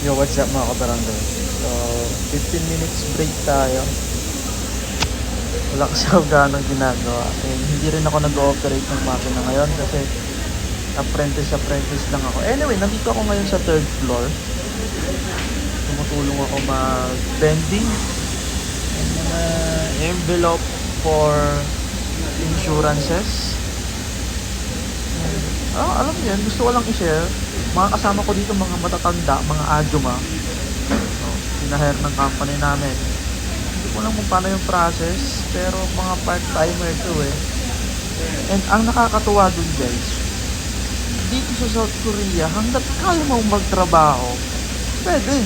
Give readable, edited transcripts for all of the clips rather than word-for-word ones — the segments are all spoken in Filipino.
Yo, what's up mga kabarangay? So, 15 minutes break tayo. Wala kasi ako ganong ginagawa. And hindi rin ako nag-ooperate ng makina ngayon kasi apprentice lang ako. Anyway, nandito ako ngayon sa third floor. Tumutulong ako mag-bending and envelope for insurances. Alam niyo yan, gusto ko lang i-share. Mga kasama ko dito, mga matatanda, mga ajuma. So, pinahire ng company namin. Hindi ko lang kung paano yung process, pero mga part-timer to eh. And ang nakakatuwa dun guys, dito sa South Korea, hanggat kaya mo magtrabaho, pwede.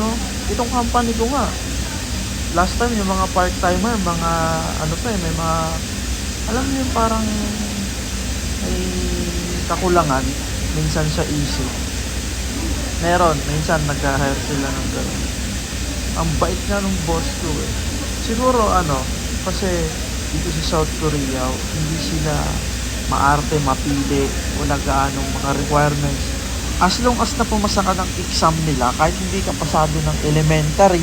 No? Itong company ko nga, last time yung mga part-timer, mga ano pa eh, may mga, alam niyo yung parang may kakulangan minsan sa isip. Minsan nag-hire sila ng gano'n. Ang bait nga nung boss ko eh. Siguro kasi dito sa South Korea, hindi sila maarte, mapili, wala gaanong mga requirements. As long as na pumasa ka ng exam nila, kahit hindi ka pasado ng elementary,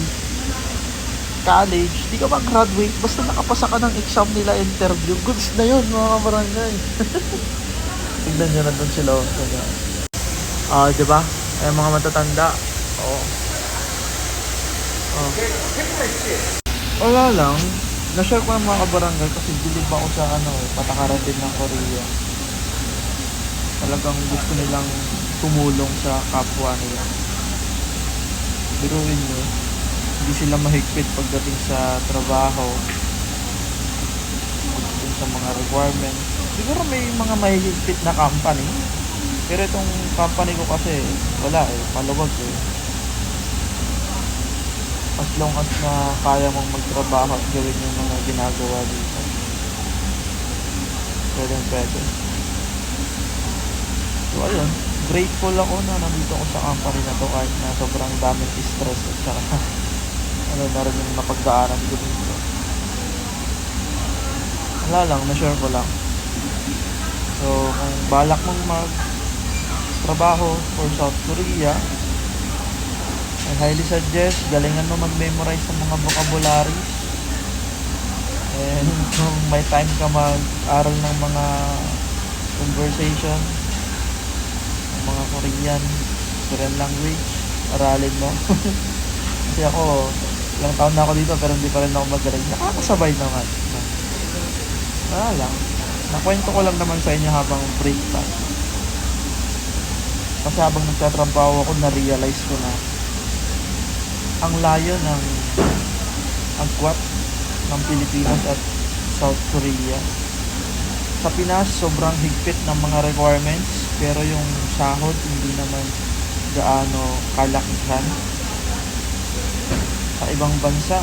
college, di ka mag-graduate, basta nakapasa ka ng exam nila, interview, goods na yun mga kabarangay. Tignan nyo na doon sila. Diba? Ay mga matatanda. Oo. Wala lang. Na-share ko ng mga kabarangay kasi bilib ako sa patakaran din ng Korea. Talagang gusto nilang tumulong sa kapwa nila. Biruin nyo, hindi sila mahigpit pagdating sa trabaho, pagdating sa mga requirements. Siguro may mga mahihigpit na company, pero itong company ko kasi wala eh, maluwag eh. As long as na kaya mong magtrabaho at gawin yung mga ginagawa dito, pwede. So ayun, grateful ako na nandito ako sa company na to kahit na sobrang daming stress at saka na rin yung napagdaanan ko dito. Wala lang, na-share ko lang. So, kung balak mong mag-trabaho for South Korea, I highly suggest, galingan mo mag-memorize sa mga vocabularies. And kung may time ka mag-aral ng mga conversation, ng mga Korean language, aralin mo. Kasi ako, ilang taon na ako dito pero hindi pa rin ako magaling. Nakakasabay naman. Wala lang. Nakwento ko lang naman sa inyo habang break time. Kasi habang nagtatrabaho ako, na-realize ko na ang layo ng agwat ng Pilipinas at South Korea. Sa Pinas, sobrang higpit ng mga requirements, pero yung sahod hindi naman gaano kalakihan. Sa ibang bansa,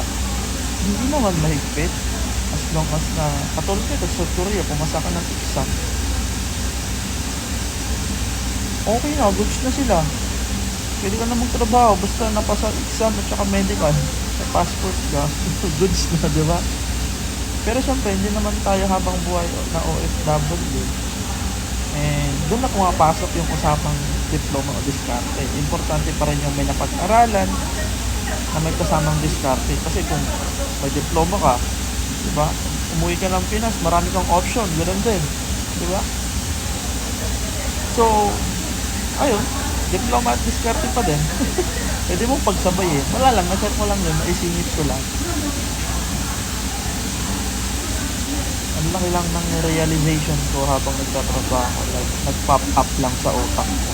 hindi naman mahigpit. As long as na, katulad nito sa South Korea, pumasa ka ng exam, okay na, goods na sila. Pwede ka na magtrabaho, basta napasa exam at saka medical, sa passport ka, goods na, di ba? Pero syempre, hindi naman tayo habang buhay na OFW. And doon na pumapasok yung usapang diploma o diskarte. Importante pa rin yung may napag-aralan na may kasamang diskarte. Kasi kung may diploma ka, diba? Umuwi ka ng Pinas, marami kang option, ganoon din. Diba? So, ayun, diploma at diskarte pa din. Pwede mong pagsabayin. Wala lang, na-share ko lang yun, naisingit ko lang. Ang laki lang ng realization ko habang nagtatrabaho. Like, nag-pop up lang sa utak ko.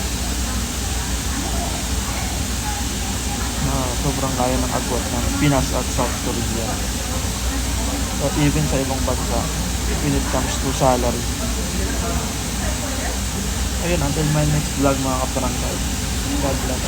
Sobrang layo ng agwat ng Pinas at South Korea. Or even sa ibang bansa when it comes to salary. Ayun, until my next vlog mga kabarangay. God bless.